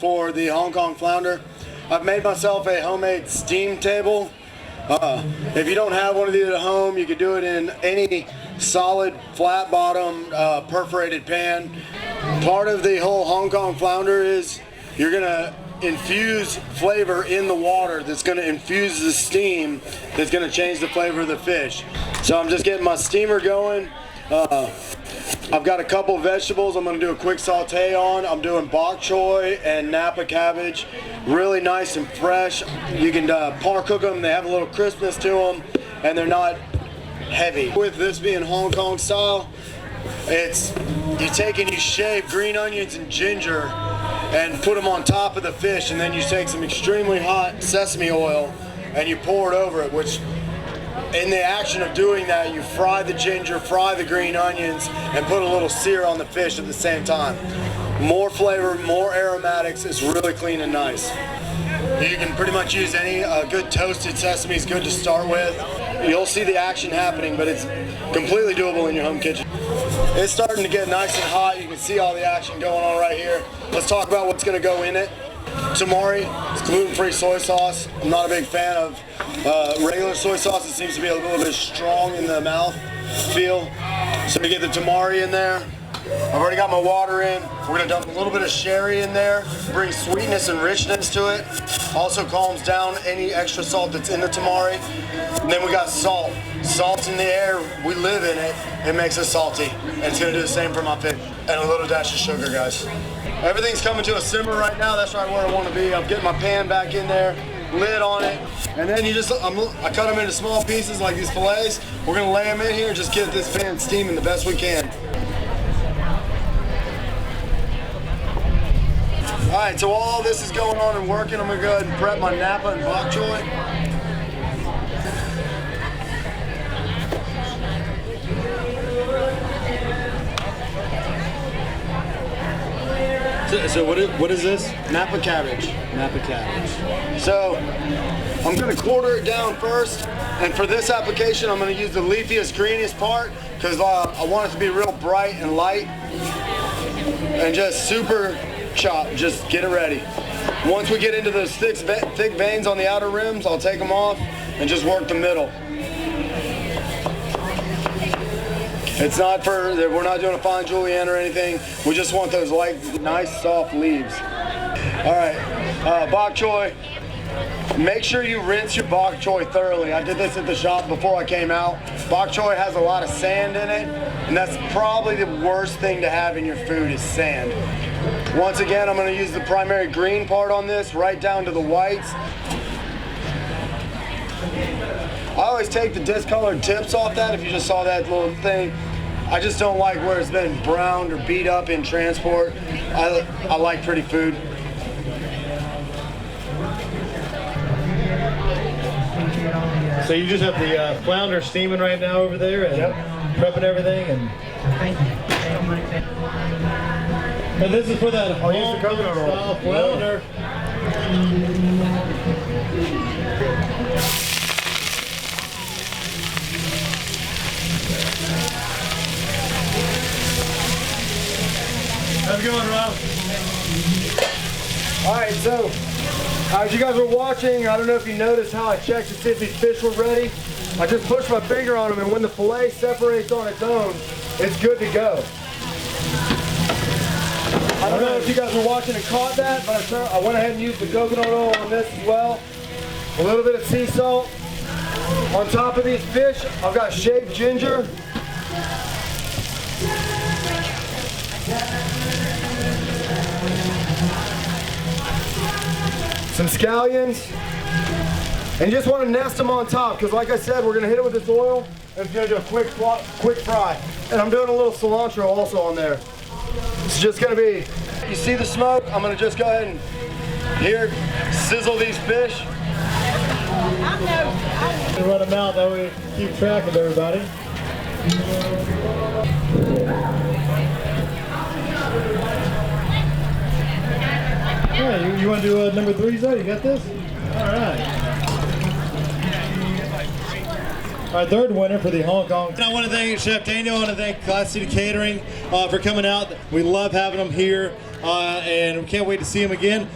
For the Hong Kong flounder, I've made myself a homemade steam table. If you don't have one of these at home, you could do it in any solid flat bottom perforated pan. Part of the whole Hong Kong flounder is you're gonna infuse flavor in the water that's gonna infuse the steam that's gonna change the flavor of the fish. So I'm just getting my steamer going. I've got a couple vegetables I'm going to do a quick saute on. I'm doing bok choy and Napa cabbage. Really nice and fresh. You can par cook them. They have a little crispness to them and they're not heavy. With this being Hong Kong style, it's you take and you shave green onions and ginger and put them on top of the fish, and then you take some extremely hot sesame oil and you pour it over it, which in the action of doing that, you fry the ginger, fry the green onions, and put a little sear on the fish at the same time. More flavor, more aromatics. It's really clean and nice. You can pretty much use any good toasted sesame is good to start with. You'll see the action happening, but it's completely doable in your home kitchen. It's starting to get nice and hot. You can see all the action going on right here. Let's talk about what's going to go in it. Tamari, it's gluten-free soy sauce. I'm not a big fan of regular soy sauce. It seems to be a little bit strong in the mouth feel. So we get the tamari in there. I've already got my water in. We're gonna dump a little bit of sherry in there, bring sweetness and richness to it. Also calms down any extra salt that's in the tamari. And then we got salt. Salt's in the air, we live in it. It makes us salty. And it's gonna do the same for my fish. And a little dash of sugar, guys. Everything's coming to a simmer right now. That's right where I want to be. I'm getting my pan back in there, lid on it, and then I cut them into small pieces like these fillets. We're gonna lay them in here and just get this pan steaming the best we can. All right, so while all this is going on and working, I'm gonna go ahead and prep my Napa and bok choy. So what is this? Napa cabbage. Napa cabbage. So I'm going to quarter it down first, and for this application I'm going to use the leafiest, greeniest part because I want it to be real bright and light and just super chop. Just get it ready. Once we get into those thick veins on the outer rims, I'll take them off and just work the middle. It's not we're not doing a fine julienne or anything. We just want those light, nice, soft leaves. All right, bok choy. Make sure you rinse your bok choy thoroughly. I did this at the shop before I came out. Bok choy has a lot of sand in it, and that's probably the worst thing to have in your food is sand. Once again, I'm gonna use the primary green part on this, right down to the whites. I always take the discolored tips off that if you just saw that little thing. I just don't like where it's been browned or beat up in transport. I like pretty food. So you just have the flounder steaming right now over there and prepping everything, and this is for that Hong Kong style flounder. How's it going, Rob? All right, so as you guys were watching, I don't know if you noticed how I checked to see if these fish were ready. I just pushed my finger on them, and when the fillet separates on its own, it's good to go. I don't know if you guys were watching and caught that, but I went ahead and used the coconut oil on this as well. A little bit of sea salt. On top of these fish, I've got shaved ginger. Some scallions, and just want to nest them on top because, like I said, we're going to hit it with this oil and it's going to do a quick fry. And I'm doing a little cilantro also on there. It's just going to be, you see the smoke? I'm going to just go ahead and here sizzle these fish. Run them out, that way we keep track of everybody. Yeah, you want to do number 3, though? You got this? All right. Our third winner for the Hong Kong. And I want to thank Chef Daniel. I want to thank Class City Catering for coming out. We love having them here. and we can't wait to see him again.